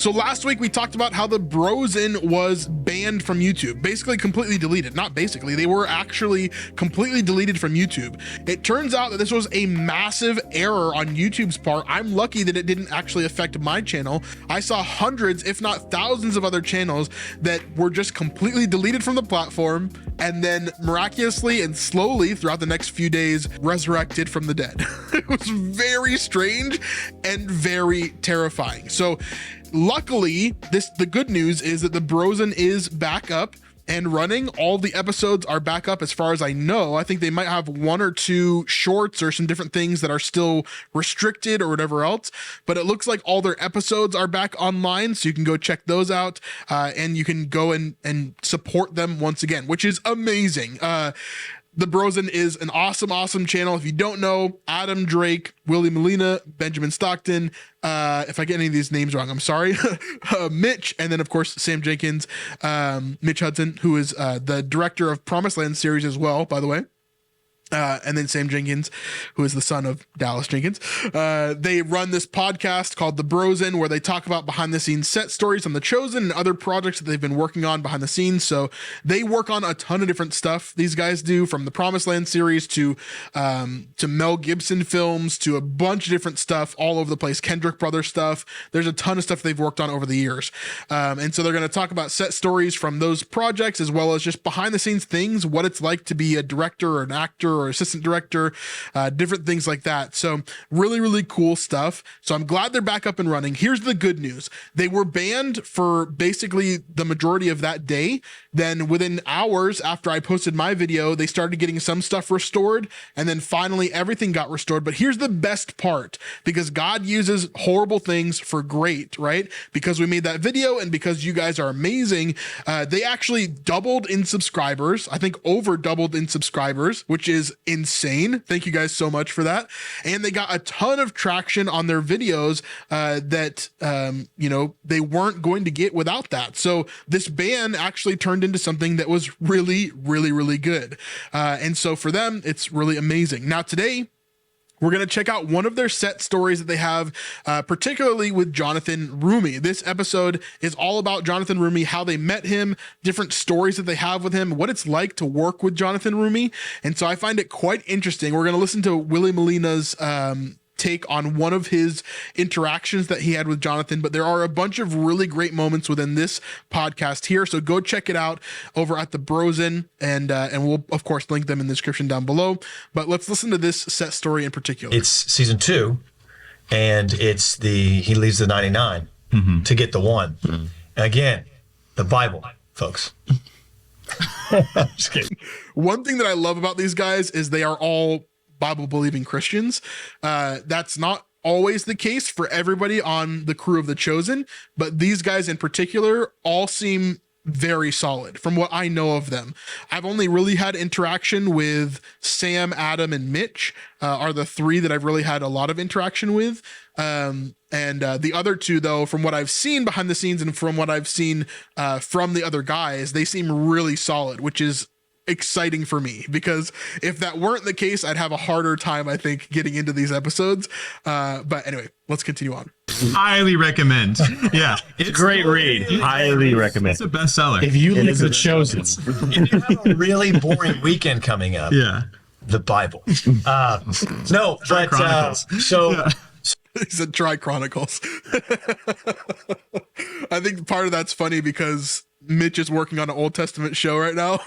So last week we talked about how the Brosin was banned from YouTube, basically completely deleted. Not basically, they were actually completely deleted from YouTube. It turns out that this was a massive error on YouTube's part. I'm lucky that it didn't actually affect my channel. I saw hundreds, if not thousands of other channels that were just completely deleted from the platform and then miraculously and slowly throughout the next few days resurrected from the dead. It was very strange and very terrifying. So luckily, the good news is that the Brosin is back up and running. All the episodes are back up as far as I know. I think they might have one or two shorts or some different things that are still restricted or whatever else, but it looks like all their episodes are back online, so you can go check those out, and you can go and support them once again, which is amazing. The Brosin is an awesome channel. If you don't know, Adam Drake, Willie Molina, Benjamin Stockton, if I get any of these names wrong, I'm sorry, Mitch, and then of course Sam Jenkins, Mitch Hudson, who is the director of Promised Land series as well, by the way. And then Sam Jenkins, who is the son of Dallas Jenkins. They run this podcast called The Brosin, where they talk about behind the scenes set stories on The Chosen and other projects that they've been working on behind the scenes. So they work on a ton of different stuff. These guys do, from the Promised Land series to Mel Gibson films to a bunch of different stuff all over the place. Kendrick Brothers stuff. There's a ton of stuff they've worked on over the years. And so they're going to talk about set stories from those projects, as well as just behind the scenes things, what it's like to be a director or an actor or assistant director, different things like that. So really cool stuff. So I'm glad they're back up and running. Here's the good news. They were banned for basically the majority of that day. Then within hours after I posted my video, they started getting some stuff restored, and then finally everything got restored. But here's the best part, because God uses horrible things for great, right? Because we made that video and because you guys are amazing, they actually doubled in subscribers. I think over doubled in subscribers, which is insane. Thank you guys so much for that. And they got a ton of traction on their videos that they weren't going to get without that. So this ban actually turned into something that was really good. And so for them, it's really amazing. Now today, we're going to check out one of their set stories that they have, particularly with Jonathan Rumi. This episode is all about Jonathan Rumi, how they met him, different stories that they have with him, what it's like to work with Jonathan Rumi. And so I find it quite interesting. We're going to listen to Willie Molina's take on one of his interactions that he had with Jonathan, but there are a bunch of really great moments within this podcast here. So go check it out over at the Brosin, and we'll of course link them in the description down below. But let's listen to this set story in particular. It's season 2, and it's he leaves the 99 to get the 1. And again, the Bible, folks. Just kidding. One thing that I love about these guys is they are all Bible-believing Christians. That's not always the case for everybody on the crew of The Chosen, but these guys in particular all seem very solid from what I know of them. I've only really had interaction with Sam, Adam, and Mitch, are the 3 that I've really had a lot of interaction with. And the other 2, though, from what I've seen behind the scenes and from what I've seen from the other guys, they seem really solid, which is exciting for me, because if that weren't the case, I'd have a harder time, I think, getting into these episodes. But anyway, let's continue on. Highly recommend. Yeah, it's a great read. Highly recommend. It's a bestseller. If you like The Chosen, if you have a really boring weekend coming up, the Bible. No, but so. He said try Chronicles. I think part of that's funny because Mitch is working on an Old Testament show right now.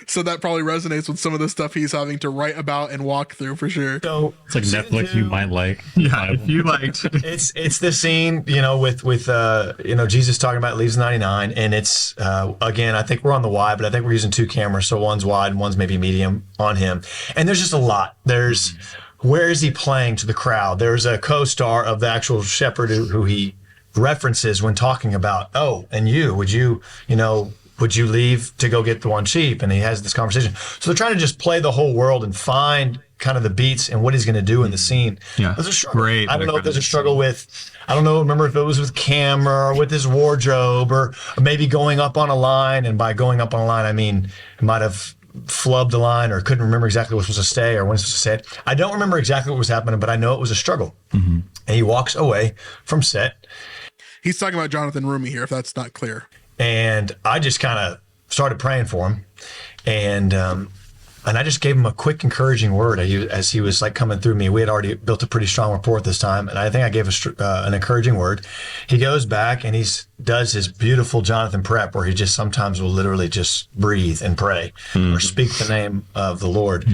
So that probably resonates with some of the stuff he's having to write about and walk through for sure. So it's like Netflix you might like. Yeah, if you liked. It's the scene, with Jesus talking about leaves 99, and it's again, I think we're on the wide, but I think we're using 2 cameras, so one's wide and one's maybe medium on him. And there's just a lot. There's where is he playing to the crowd? There's a co-star of the actual shepherd who he references when talking about, and would you leave to go get the 1 sheep? And he has this conversation. So they're trying to just play the whole world and find kind of the beats and what he's going to do in the scene. Yeah, there's a struggle. Great. I don't know if there's a struggle with, remember if it was with camera or with his wardrobe or maybe going up on a line. And by going up on a line, I mean, it might have flubbed the line or couldn't remember exactly what was supposed to say or when it's supposed to say it. I don't remember exactly what was happening, but I know it was a struggle. And he walks away from set. He's talking about Jonathan Rumi here, if that's not clear. And I just kind of started praying for him. And I just gave him a quick encouraging word as he was like coming through me. We had already built a pretty strong rapport this time, and I think I gave an encouraging word. He goes back and does his beautiful Jonathan prep, where he just sometimes will literally just breathe and pray or speak the name of the Lord.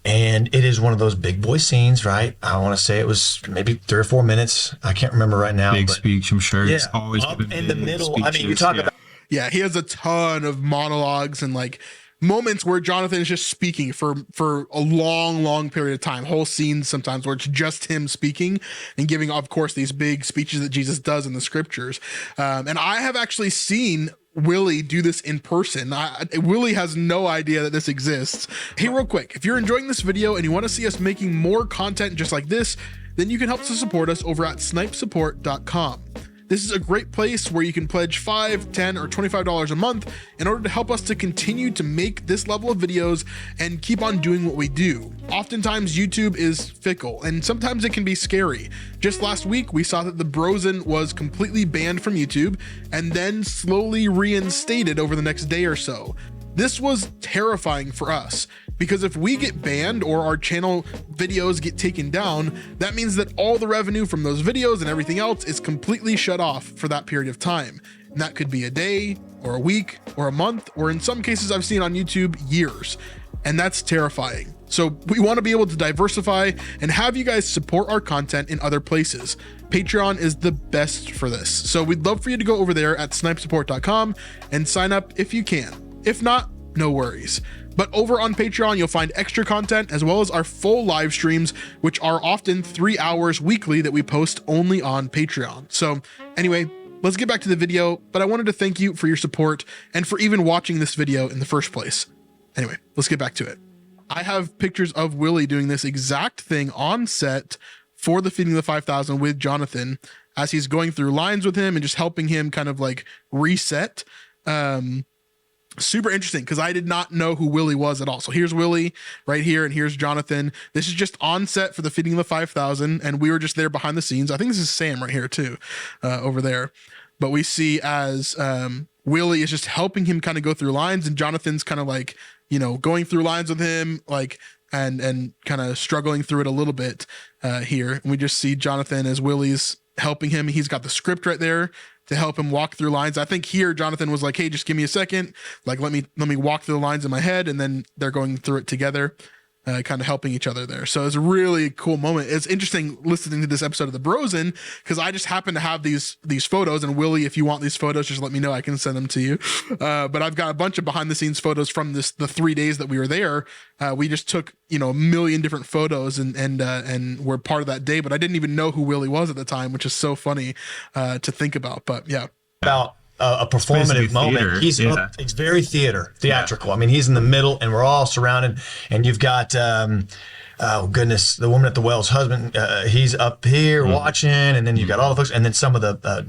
And it is one of those big boy scenes, right? I want to say it was maybe 3 or 4 minutes. I can't remember right now. Big speech, I'm sure. Yeah, It's always up been in the big middle. I mean, you speeches, talk yeah. about. Yeah, he has a ton of monologues and like moments where Jonathan is just speaking for a long period of time, whole scenes sometimes where it's just him speaking and giving, of course, these big speeches that Jesus does in the scriptures. And I have actually seen Willie do this in person. Willie has no idea that this exists. Hey, real quick, if you're enjoying this video and you want to see us making more content just like this, then you can help to support us over at snipesupport.com. This is a great place where you can pledge $5, $10, or $25 a month in order to help us to continue to make this level of videos and keep on doing what we do. Oftentimes YouTube is fickle and sometimes it can be scary. Just last week, we saw that the Brosen was completely banned from YouTube and then slowly reinstated over the next day or so. This was terrifying for us because if we get banned or our channel videos get taken down, that means that all the revenue from those videos and everything else is completely shut off for that period of time. And that could be a day or a week or a month, or in some cases I've seen on YouTube, years. And that's terrifying. So we want to be able to diversify and have you guys support our content in other places. Patreon is the best for this. So we'd love for you to go over there at snipesupport.com and sign up if you can. If not, no worries. But over on Patreon, you'll find extra content as well as our full live streams, which are often 3 hours weekly that we post only on Patreon. So anyway, let's get back to the video, but I wanted to thank you for your support and for even watching this video in the first place. Anyway, let's get back to it. I have pictures of Willie doing this exact thing on set for the Feeding the 5,000 with Jonathan as he's going through lines with him and just helping him kind of like reset. Super interesting because I did not know who Willie was at all. So here's Willie right here, and here's Jonathan. This is just on set for the Feeding the 5,000, and we were just there behind the scenes. I think this is Sam right here too, over there. But we see as Willie is just helping him kind of go through lines, and Jonathan's kind of like, you know, going through lines with him, like and kind of struggling through it a little bit here. And we just see Jonathan as Willie's helping him. He's got the script right there to help him walk through lines. I think here Jonathan was like, hey, just give me a second. Like, let me walk through the lines in my head. And then they're going through it together, kind of helping each other there. So it's a really cool moment. It's interesting listening to this episode of The Brosen because I just happen to have these photos, and Willie, if you want these photos, just let me know. I can send them to you. But I've got a bunch of behind the scenes photos from the 3 days that we were there. We just took, you know, a million different photos and were part of that day, but I didn't even know who Willie was at the time, which is so funny to think about. But yeah. About a performative moment. Theater, It's very theatrical. I mean, he's in the middle and we're all surrounded, and you've got oh goodness, the woman at the well's husband, he's up here watching, and then you've got all the folks, and then some of the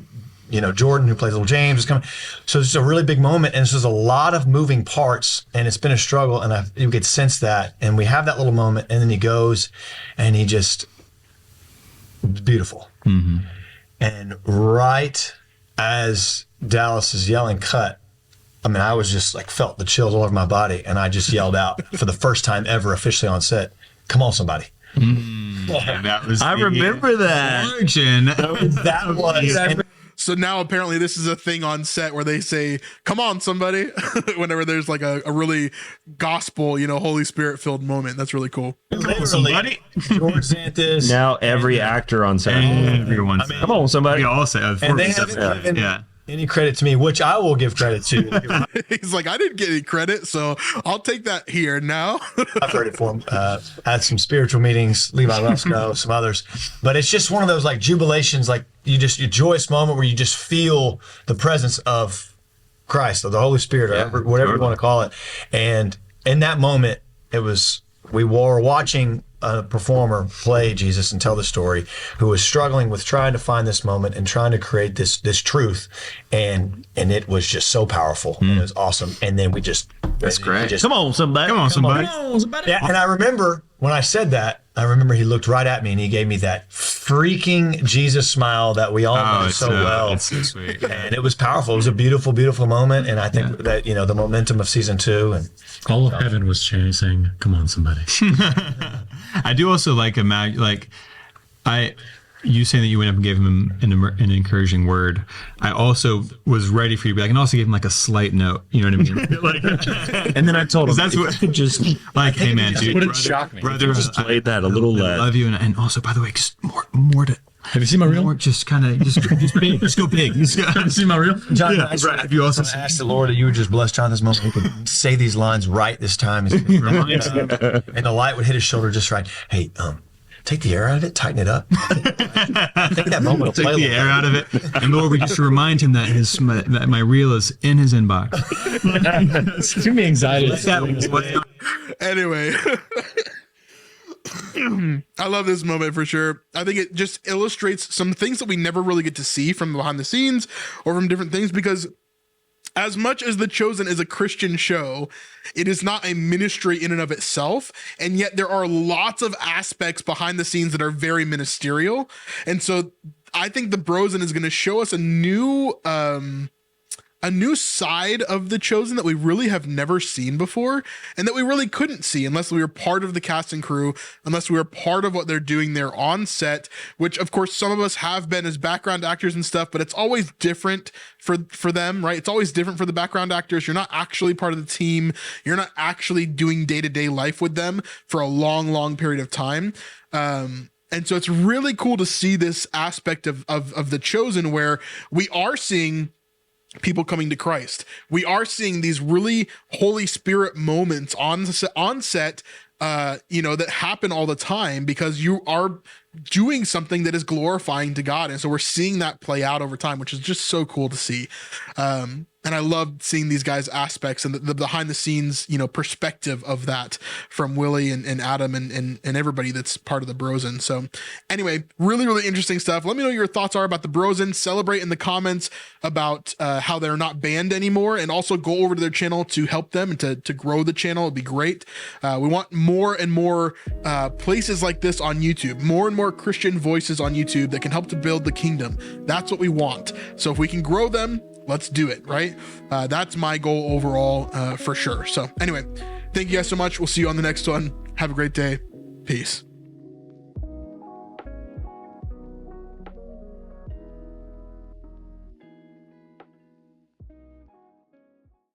you know, Jordan, who plays little James, is coming. So it's a really big moment, and this is a lot of moving parts, and it's been a struggle, and you could sense that. And we have that little moment, and then he goes, and he just, beautiful. And right as Dallas is yelling cut, I mean, I was just like, felt the chills all over my body, and I just yelled out for the first time ever officially on set, come on, somebody. That was I remember that. origin. That was. So now apparently this is a thing on set where they say, come on, somebody, whenever there's like a really gospel, you know, Holy Spirit filled moment. That's really cool. Somebody. George Xanthus. Now every actor on set. Everyone. Come on, somebody. We all say, And they haven't given any credit to me, which I will give credit to. He's like, I didn't get any credit, so I'll take that here now. I've heard it for him. Had some spiritual meetings, Levi Roscoe, some others. But it's just one of those like jubilations, like your joyous moment where you just feel the presence of Christ or the Holy Spirit or whatever you want to call it. And in that moment, we were watching a performer play Jesus and tell the story, who was struggling with trying to find this moment and trying to create this truth, and it was just so powerful. It was awesome. And then That's great. Come on, somebody. Come on, somebody. Yeah, and I remember when I said that, I remember he looked right at me and he gave me that freaking Jesus smile that we all know so well. It's so sweet. And it was powerful. It was a beautiful, beautiful moment. And I think that, you know, the momentum of season 2 and all of heaven was chanting, saying, "Come on, somebody." I do also like you saying that you went up and gave him an encouraging word. I also was ready for you to be like, and also gave him like a slight note. You know what I mean? Like, And then I told him, that's if what you could just like, hey man, dude, wouldn't shock me. brother, just played that a little I less. love you, and also by the way, just more to. Have you seen my reel? More just kind of just big, just go big. Have you seen my reel? John, Yeah, I right. Have you also asked the Lord that you would just bless John this moment. He could say these lines right this time. And the light would hit his shoulder just right. Hey, take the air out of it, tighten it up. I think that moment will take play the air out of it, and Lord, we just remind him that that my reel is in his inbox. It's giving me anxiety. Anyway, I love this moment for sure. I think it just illustrates some things that we never really get to see from behind the scenes or from different things, because as much as The Chosen is a Christian show, it is not a ministry in and of itself. And yet there are lots of aspects behind the scenes that are very ministerial. And so I think The Brosen is going to show us a new side of The Chosen that we really have never seen before, and that we really couldn't see unless we were part of the cast and crew, unless we were part of what they're doing there on set, which of course some of us have been as background actors and stuff, but it's always different for them, right? It's always different for the background actors. You're not actually part of the team. You're not actually doing day-to-day life with them for a long, long period of time. And so it's really cool to see this aspect of The Chosen, where we are seeing people coming to Christ. We are seeing these really Holy Spirit moments on set, that happen all the time because you are doing something that is glorifying to God. And so we're seeing that play out over time, which is just so cool to see. And I love seeing these guys' aspects and the behind the scenes, perspective of that from Willie and Adam and everybody that's part of the Brosen. So anyway, really, really interesting stuff. Let me know what your thoughts are about the Brosen. Celebrate in the comments about how they're not banned anymore, and also go over to their channel to help them and to grow the channel. It'd be great. We want more and more places like this on YouTube, more and more Christian voices on YouTube that can help to build the kingdom. That's what we want. So if we can grow them, let's do it, right? That's my goal overall, for sure. So anyway, thank you guys so much. We'll see you on the next one. Have a great day. Peace.